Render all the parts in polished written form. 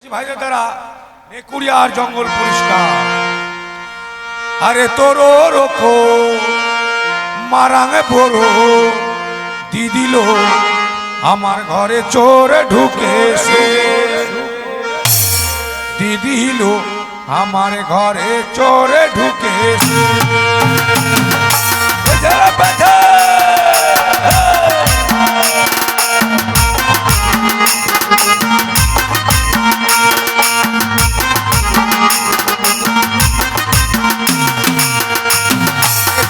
ভাইরা দ্বারা নেকুড়িয়ার জঙ্গল পরিষ্কার। আরে তোর রোখো মারাঙে বড় দিদিল আমার ঘরে চোর ঢুকেছে, দিদিল আমার ঘরে চোর ঢুকেছে।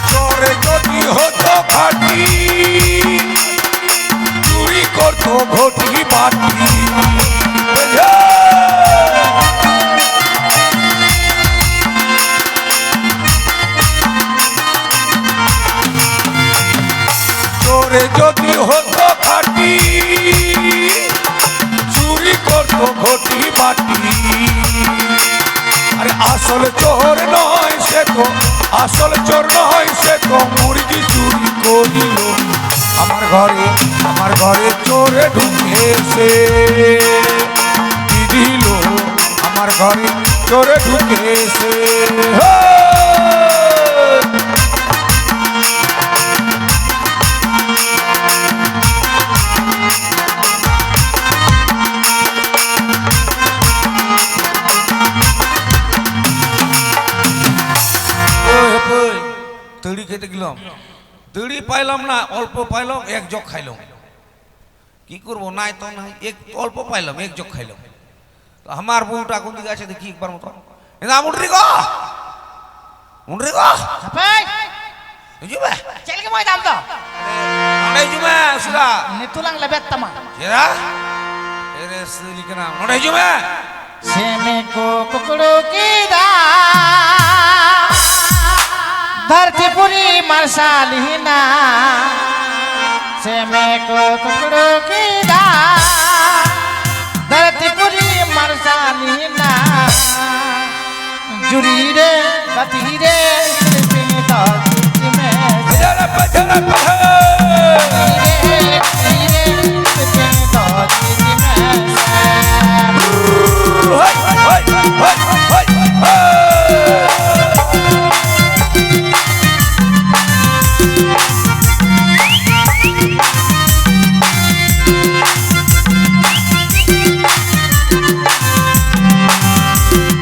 চোরে যদি হতো ঘাটি চুরি করতো ঘটি বাটি, চোরে যদি হতো ঘাটি চুরি করতো ঘটি বাটি। আরে আসল চোর নয় সে তো, আসল চোর নয় সে তো মুরগি চুরি করিল আমার ঘরে চোরে ঢুকেছে, দিদিল আমার ঘরে চোরে ঢুকেছে। তড়ি খেতে গেলাম, তড়ি পাইলাম না, অল্প পাইলাম, এক জগ খাইলাম। কি করবো, নাই তো নাই, এক অল্প পাইলাম, এক জগ খাইলাম। আমার বউটা কোন দিকে আছে দেখি একবার মতো, মুন্ডরি গো মুন্ডরি গো Calik mo itam to. Nonday jume suda. Nito lang labet tama. Sira? Ere sili kana. Nonday jume. Seme ko kukuru kida. Dharti puri marsalihina. Seme ko kukuru kida. Dharti puri marsalihina. Juri re, gati re, sirpini to. Bajara bajara bajara. Hai hai hai hai.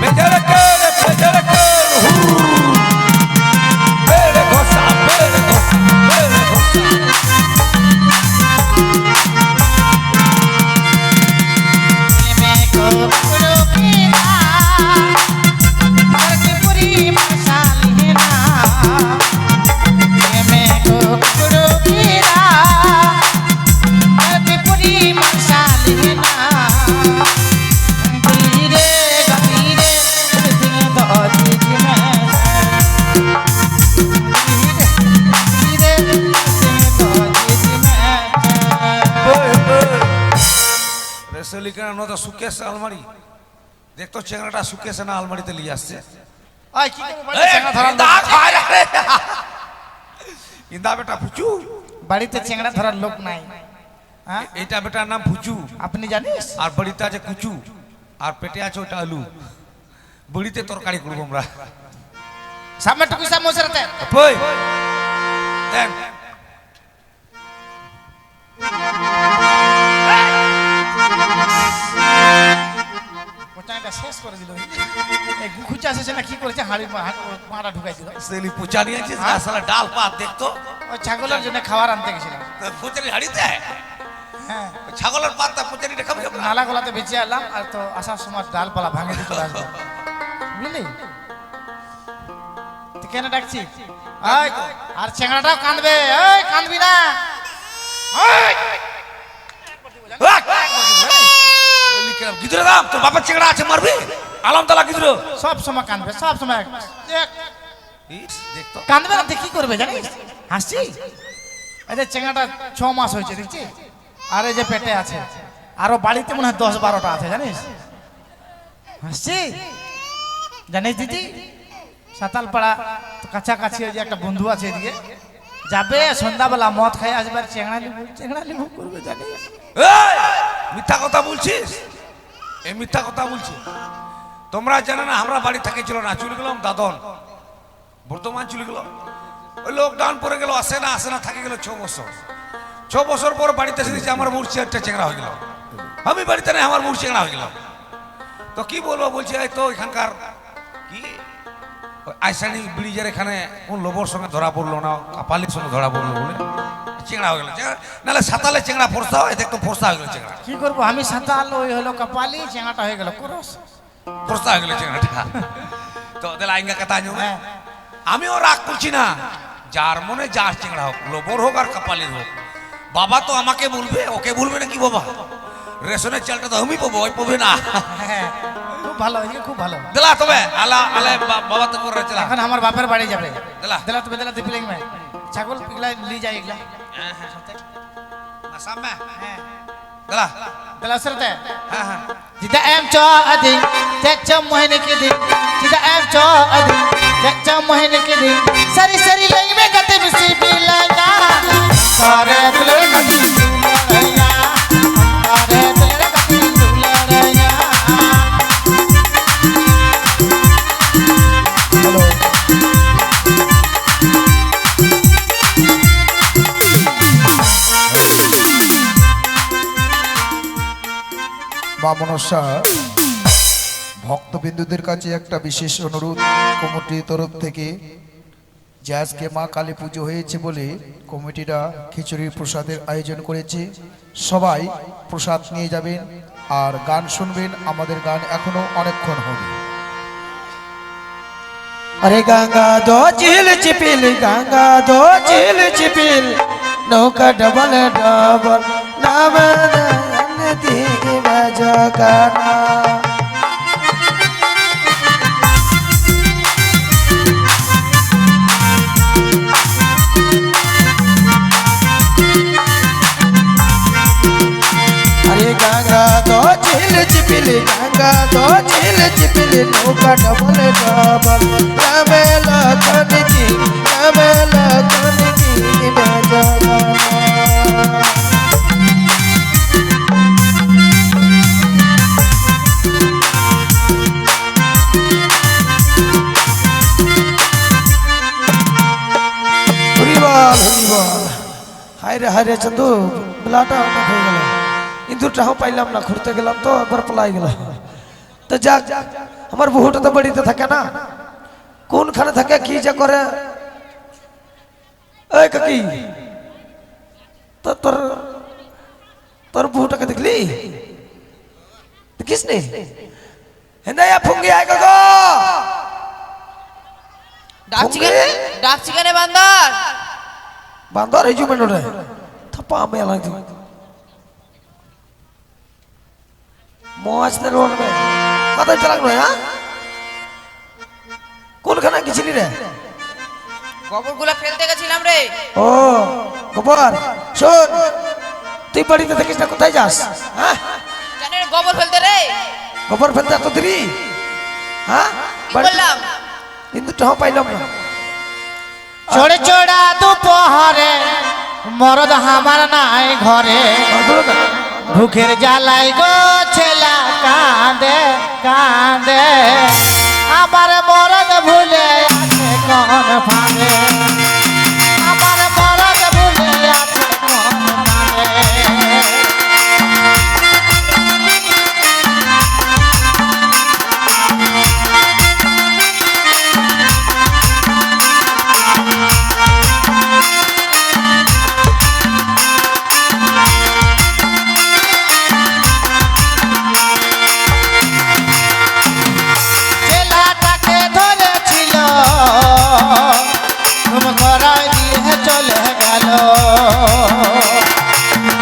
Bajara kare bajara kare. Sukesh আলমারি দেখতো, চেংড়াটা সুকেশ না আলমারিতে নিয়ে আসছে। ইন্দা বেটা ফুচু, বাড়িতে চেংড়া ধরার লোক নাই। এইটা বেটার নাম ফুচু, আপনি জানিস? আর বাড়িতে আছে কুচু, আর পেটে আছে ওটা আলু। বড়িতে তরকারি করবো আমরা। সামনে টুকু সামনে মোসরাতে কই দেন ওটাটা শেষ করে দিল। এই গুখুচা আছে না, কি করেছে, হাড়ি মারা ঢুকাই দিল। সেলি পুচা নিয়েছে আসলে ডাল পাত দেখতো। ওই ছাগলের জন্য খাবার আনতে গেছিলাম পুচারি হাড়িতে। হ্যাঁ ছাগলের পাতটা পুচারিটা খাবো। নালা গলাতে বেঁচে এলাম, আর তো আসার সময় ডালপালা ভাঙে দিয়ে চলে আসবো, বুঝলি? তুই কেন ডাকছি? আর চেংড়াটাও কাঁদবে। এই কাঁদবি না, গিদরে দাম তোর বাপের চেংড়া আছে, মারবি আলমতলা গিদরে। সব সময় কাঁদবে, সব সময় দেখতো কাঁদবে না। কি করবে জানিস? হাসছি। এই যে চেংড়াটা 6 মাস হয়েছে দেখছি, আর এই যে পেটে আছে, আরো বাড়িতে মনে হয় 10-12টা আছে জানিস। হাসছি জানিস দিদি, সাতালপাড়া কাছাকাছি ওই যে একটা বন্ধু আছে এদিকে, যাবে সন্ধ্যাবেলা মদ খাই আসবে, চেংড়া লিবু করবে জানিস। মিথ্যা কথা বলছিস? এই মিথ্যা কথা বলছে। তোমরা জানো না আমরা বাড়ি থেকে ছিল না, চলে গেলাম দাদন, বর্তমান চলে গেল। ওই লকডাউন পরে গেল, আসে না থাকে গেল 6 বছর। 6 বছর পর বাড়িতে এসে দিচ্ছে আমার মূর্ছি একটা চেংড়া হয়ে গেল। আমি বাড়িতে নেই, আমার মূর্ছি চেংড়া হয়ে গেল। তো কি বলবো, বলছে এই তো এখানকার কি আইসানি ব্রিজের এখানে কোন লোবর সঙ্গে ধরা পড়লো না, কাপালির সঙ্গে ধরা পড়লো বলে চেংড়া হয়ে গেল। নাহলে সাঁতালে চেংড়া ফোর্সা হয়, দেখতো ফোর্সা হয়ে গেল চেংড়া। কি করবো, আমি সাঁতাল, ওই হলো কপালি, চেঙ্গাটা হয়ে গেল ক্রস। ফোর্সা হয়ে গেল চেংড়াটা। তো দিলা আইঙ্গা কথা আনো, হ্যাঁ। আমিও রাগ করছি না, যার মনে যার চেংড়া হোক, লোবর হোক আর কাপালির হোক, বাবা তো আমাকে বলবে, ওকে বলবে না কি বাবা? রেশনের চালটা তো আমি পাবো, ওই পাবে না। হ্যাঁ, খুব ভালো, এই খুব ভালো। দিলা তবে আলা আলা বাবা তো করে চলা। এখন আমার বাপের বাড়ি যাবে। দিলা দিলা তবে দিলা দিপিলেং মে ছাগল পিগলা লি যায় এগুলা। মাসাম মে হ্যাঁ, দিলা দিলা সরতে। হ্যাঁ হ্যাঁ Jika em cho adi, cecam mohine kidi. Jika em cho adi, cecam mohine kidi. Sari sari lagi me kate misi bilanga. Sare tule kati dulanya. Sare tule kati dulanya. Hello. মা মনসা ভক্তবিন্দুদের কাছে একটা বিশেষ অনুরোধ কমিটির তরফ থেকে, যে আজকে মা কালী পুজো হয়েছে বলে কমিটিরা খিচুড়ির প্রসাদের আয়োজন করেছে। সবাই প্রসাদ নিয়ে যাবেন আর গান শুনবেন। আমাদের গান এখনো অনেকক্ষণ হবে। अरे गंगा दो चिल चिपिल, गंगा दो चिल चिपिल, नौका डबल डबल नाम नदी बजगाना। अरे गंगा दो चिल चिपिल, गंगा दो चिल चिपिल, नौका डबल डबल रमेला कनजी बजगाना। হায় রে চন্দু, বেলাটা অনেক হয়ে গেল, ইঁদুরটাও পাইলাম না, ঘুরতে গেলাম তো একবার পলাই গেল। তো যাক, আমার বহুটা তো বাড়িতে থাকে না, কোনখানে থাকে কি যা করে। এই কাকি, তো তোর বহুটাকে দেখলি? দেখিস নি? হেন্দাইয়া ফুঙ্গি আয় গো, ডাকছি কেন বান্দর? বান্দর এই জুমেন রে থাপা আমি লাগি মোয়াজতে রোড মে কত চালাক নয়। হ্যাঁ, কোনখানে গেছিলি রে? গোবরগুলা ফেলতে গেছিলাম রে। ও গোবর, শোন, তুই বাড়িতে থাকিস না, কোথায় যাস? হ্যাঁ, জানেন গোবর ফেলতে রে। গোবর ফেলতে এত দেরি? হ্যাঁ, কি বললাম? কিন্তু টাকা পাইলাম না। চড়ে চড়া দুপহরে মরদ হামার নাই ঘরে। ভুখের জ্বালাই গো ছেলা কাঁদে কাঁদে, আমার মরদ ভুলে আছে কোন ফাঁদে। আমার মরদ ভুলে আছে কোন ফাঁদে। ছেলেটাকে ধরেছিল, ঘুম করায় দিয়ে চলে গেল।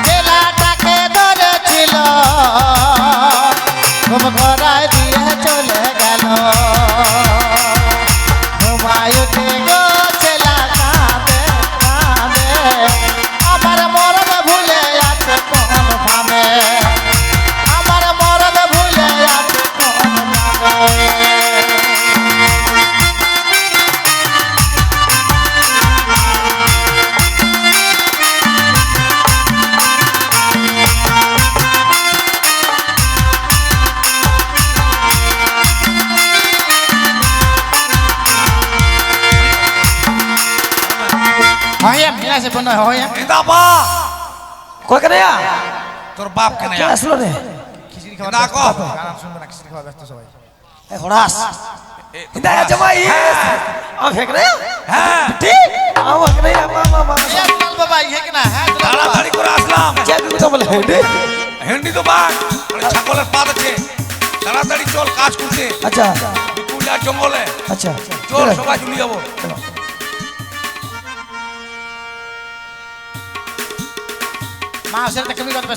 ছেলেটাকে ধরেছিল, ঘুম করায় দিয়ে চলে গেল। ঘুমায় উঠে গো ছেলা কাঁদে কাঁদে, আমার মরদ ভুলে আছে কোন ফাঁদে। আমার মরদ ভুলে আছে কোন ফাঁদে। আছে বন্য হয় এদা বা কই কেন তোর বাপ কেন কে আসলো রে খিচুড়ি খাওয়া না ব্যস্ত কও। সবাই। গান শুনবে না খিচুড়ি খাওয়া ব্যস্ত সবাই এ হড়াস ইদায়া জামাই আ ফেক রে হ্যাঁ ঠিক আ ফেক রে মা এ দুলাল বাবা ইহে কিনা হ্যাঁ দুলাল বাবা তাড়াতাড়ি করে আসলাম যা কথা বলে হেডে হেন্ডি তো বাঘ ছাগলের পাত আছে তাড়াতাড়ি চল কাজ করতে আচ্ছা কুলিয়ার জঙ্গলে আচ্ছা চল সবাই চলে যাবো মা সেটা কবি কথা